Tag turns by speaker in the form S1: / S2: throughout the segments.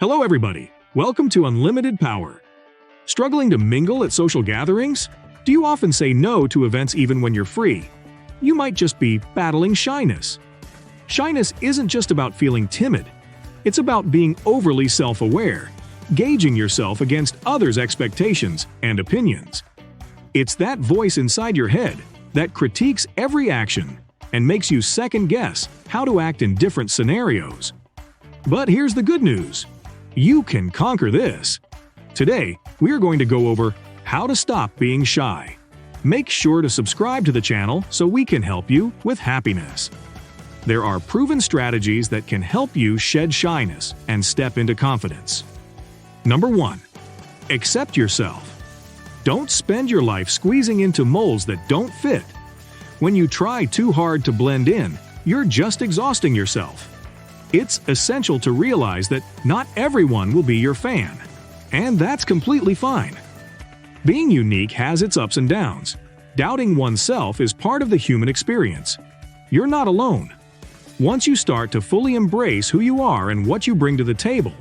S1: Hello everybody, welcome to Unlimited Power. Struggling to mingle at social gatherings? Do you often say no to events even when you're free? You might just be battling shyness. Shyness isn't just about feeling timid. It's about being overly self-aware, gauging yourself against others' expectations and opinions. It's that voice inside your head that critiques every action and makes you second-guess how to act in different scenarios. But here's the good news. You can conquer this. Today, we are going to go over how to stop being shy. Make sure to subscribe to the channel so we can help you with happiness. There are proven strategies that can help you shed shyness and step into confidence. Number 1. Accept yourself. Don't spend your life squeezing into molds that don't fit. When you try too hard to blend in, you're just exhausting yourself. It's essential to realize that not everyone will be your fan, and that's completely fine. Being unique has its ups and downs. Doubting oneself is part of the human experience. You're not alone. Once you start to fully embrace who you are and what you bring to the table,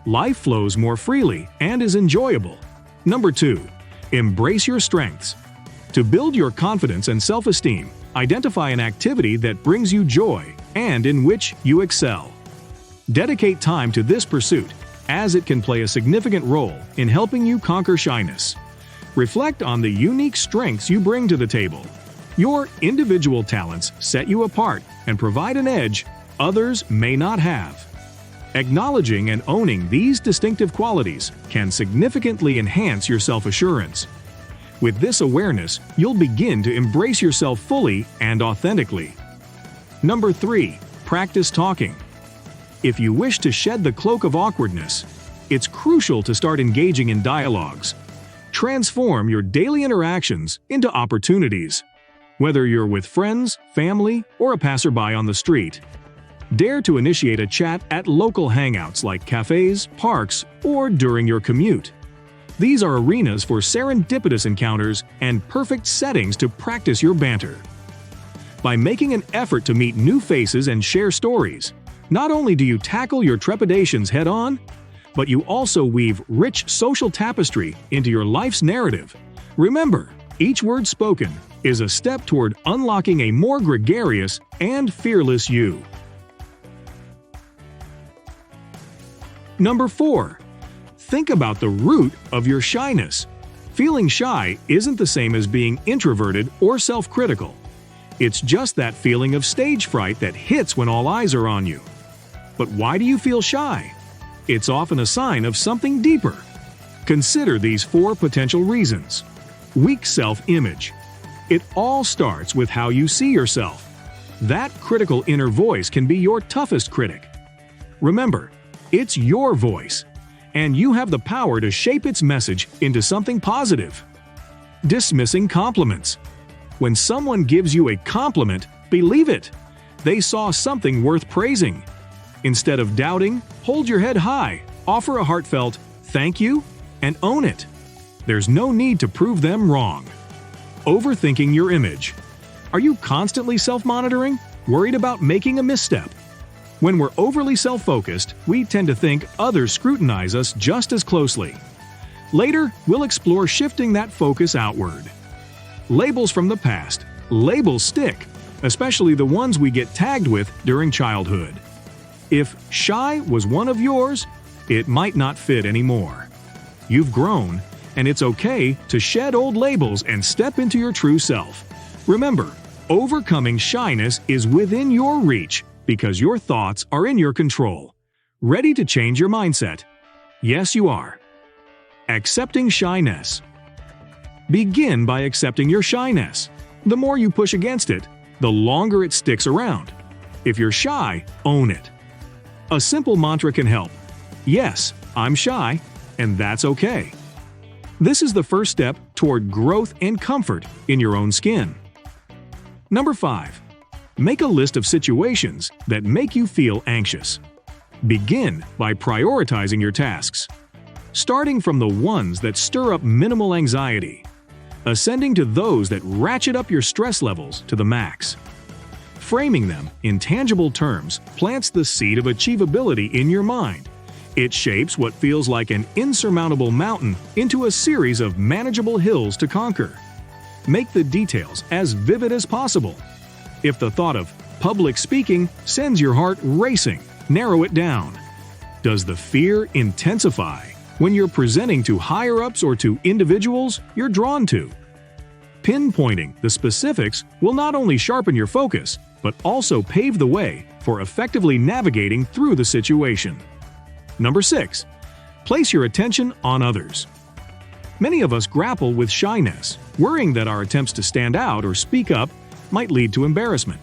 S1: life flows more freely and is enjoyable. Number 2. Embrace your strengths. To build your confidence and self-esteem, identify an activity that brings you joy and in which you excel. Dedicate time to this pursuit, as it can play a significant role in helping you conquer shyness. Reflect on the unique strengths you bring to the table. Your individual talents set you apart and provide an edge others may not have. Acknowledging and owning these distinctive qualities can significantly enhance your self-assurance. With this awareness, you'll begin to embrace yourself fully and authentically. Number 3. Practice talking. If you wish to shed the cloak of awkwardness, it's crucial to start engaging in dialogues. Transform your daily interactions into opportunities. Whether you're with friends, family, or a passerby on the street, dare to initiate a chat at local hangouts like cafes, parks, or during your commute. These are arenas for serendipitous encounters and perfect settings to practice your banter. By making an effort to meet new faces and share stories, not only do you tackle your trepidations head-on, but you also weave rich social tapestry into your life's narrative. Remember, each word spoken is a step toward unlocking a more gregarious and fearless you. Number 4. Think about the root of your shyness. Feeling shy isn't the same as being introverted or self-critical. It's just that feeling of stage fright that hits when all eyes are on you. But why do you feel shy? It's often a sign of something deeper. Consider these 4 potential reasons. Weak self-image. It all starts with how you see yourself. That critical inner voice can be your toughest critic. Remember, it's your voice, and you have the power to shape its message into something positive. Dismissing compliments. When someone gives you a compliment, believe it. They saw something worth praising. Instead of doubting, hold your head high, offer a heartfelt thank you, and own it. There's no need to prove them wrong. Overthinking your image. Are you constantly self-monitoring, worried about making a misstep? When we're overly self-focused, we tend to think others scrutinize us just as closely. Later, we'll explore shifting that focus outward. Labels from the past. Labels stick, especially the ones we get tagged with during childhood. If shy was one of yours, it might not fit anymore. You've grown, and it's okay to shed old labels and step into your true self. Remember, overcoming shyness is within your reach because your thoughts are in your control. Ready to change your mindset? Yes, you are. Accepting shyness. Begin by accepting your shyness. The more you push against it, the longer it sticks around. If you're shy, own it. A simple mantra can help. Yes, I'm shy, and that's okay. This is the first step toward growth and comfort in your own skin. Number 5. Make a list of situations that make you feel anxious. Begin by prioritizing your tasks, starting from the ones that stir up minimal anxiety, ascending to those that ratchet up your stress levels to the max. Framing them in tangible terms plants the seed of achievability in your mind. It shapes what feels like an insurmountable mountain into a series of manageable hills to conquer. Make the details as vivid as possible. If the thought of public speaking sends your heart racing, narrow it down. Does the fear intensify when you're presenting to higher-ups or to individuals you're drawn to? Pinpointing the specifics will not only sharpen your focus, but also pave the way for effectively navigating through the situation. Number 6. Place your attention on others. Many of us grapple with shyness, worrying that our attempts to stand out or speak up might lead to embarrassment.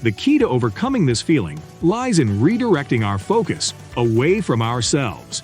S1: The key to overcoming this feeling lies in redirecting our focus away from ourselves.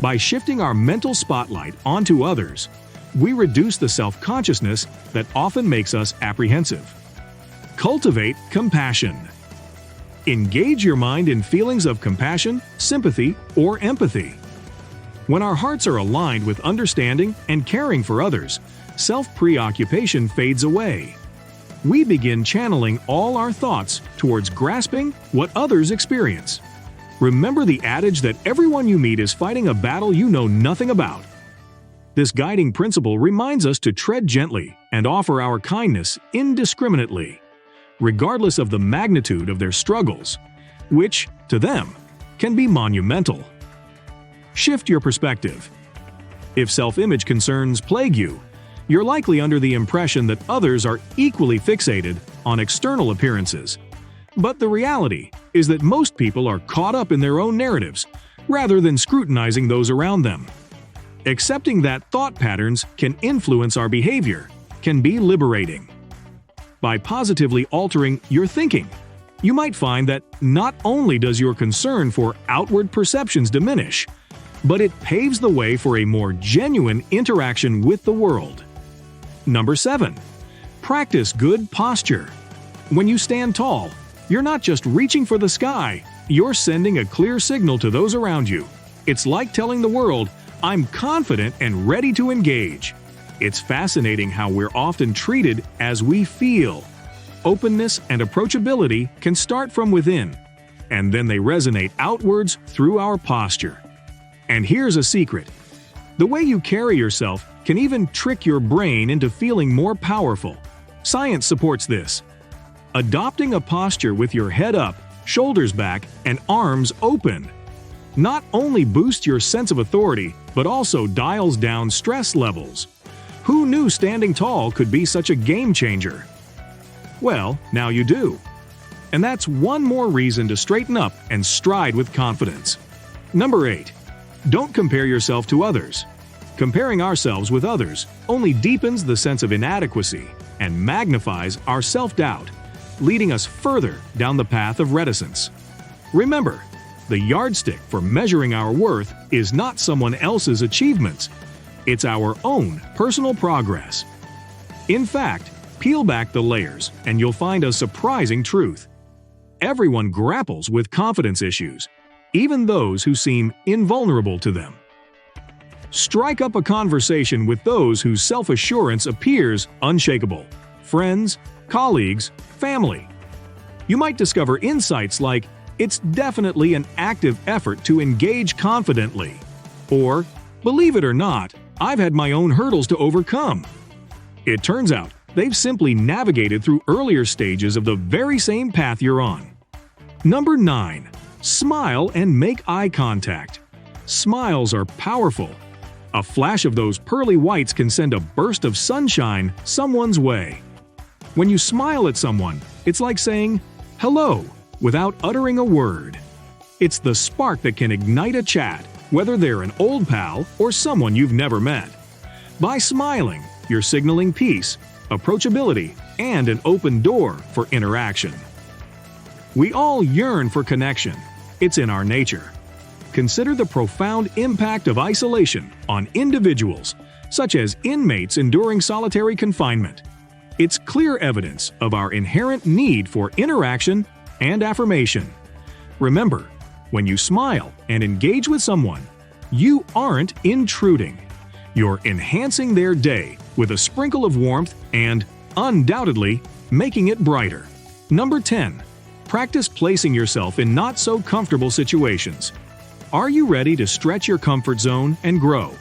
S1: By shifting our mental spotlight onto others, we reduce the self-consciousness that often makes us apprehensive. Cultivate compassion. Engage your mind in feelings of compassion, sympathy, or empathy. When our hearts are aligned with understanding and caring for others, self-preoccupation fades away. We begin channeling all our thoughts towards grasping what others experience. Remember the adage that everyone you meet is fighting a battle you know nothing about. This guiding principle reminds us to tread gently and offer our kindness indiscriminately, regardless of the magnitude of their struggles, which, to them, can be monumental. Shift your perspective. If self-image concerns plague you, you're likely under the impression that others are equally fixated on external appearances. But the reality is that most people are caught up in their own narratives, rather than scrutinizing those around them. Accepting that thought patterns can influence our behavior can be liberating. By positively altering your thinking, you might find that not only does your concern for outward perceptions diminish, but it paves the way for a more genuine interaction with the world. Number 7. Practice good posture. When you stand tall, you're not just reaching for the sky, you're sending a clear signal to those around you. It's like telling the world, "I'm confident and ready to engage." It's fascinating how we're often treated as we feel. Openness and approachability can start from within, and then they resonate outwards through our posture. And here's a secret. The way you carry yourself can even trick your brain into feeling more powerful. Science supports this. Adopting a posture with your head up, shoulders back, and arms open not only boosts your sense of authority, but also dials down stress levels. Who knew standing tall could be such a game changer? Well, now you do. And that's one more reason to straighten up and stride with confidence. Number 8. Don't compare yourself to others. Comparing ourselves with others only deepens the sense of inadequacy and magnifies our self-doubt, leading us further down the path of reticence. Remember, the yardstick for measuring our worth is not someone else's achievements. It's our own personal progress. In fact, peel back the layers and you'll find a surprising truth. Everyone grapples with confidence issues, even those who seem invulnerable to them. Strike up a conversation with those whose self-assurance appears unshakable: friends, colleagues, family. You might discover insights like, "It's definitely an active effort to engage confidently," or, "Believe it or not, I've had my own hurdles to overcome." It turns out they've simply navigated through earlier stages of the very same path you're on. Number 9. Smile and make eye contact. Smiles are powerful. A flash of those pearly whites can send a burst of sunshine someone's way. When you smile at someone, it's like saying, "Hello," without uttering a word. It's the spark that can ignite a chat, whether they're an old pal or someone you've never met. By smiling, you're signaling peace, approachability, and an open door for interaction. We all yearn for connection. It's in our nature. Consider the profound impact of isolation on individuals, such as inmates enduring solitary confinement. It's clear evidence of our inherent need for interaction and affirmation. Remember, when you smile and engage with someone, you aren't intruding. You're enhancing their day with a sprinkle of warmth and, undoubtedly, making it brighter. Number 10. Practice placing yourself in not-so-comfortable situations. Are you ready to stretch your comfort zone and grow?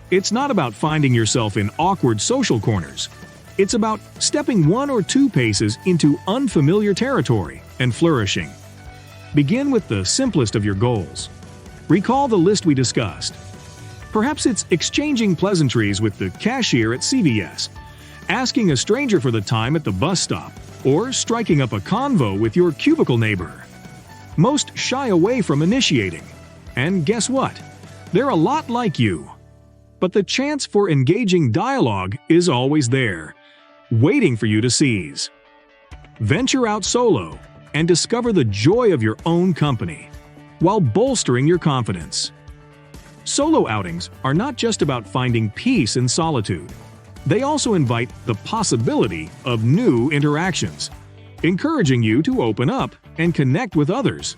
S1: It's not about finding yourself in awkward social corners. It's about stepping 1 or 2 paces into unfamiliar territory and flourishing. Begin with the simplest of your goals. Recall the list we discussed. Perhaps it's exchanging pleasantries with the cashier at CVS, asking a stranger for the time at the bus stop, or striking up a convo with your cubicle neighbor. Most shy away from initiating. And guess what? They're a lot like you. But the chance for engaging dialogue is always there, waiting for you to seize. Venture out solo and discover the joy of your own company, while bolstering your confidence. Solo outings are not just about finding peace in solitude. They also invite the possibility of new interactions, encouraging you to open up and connect with others.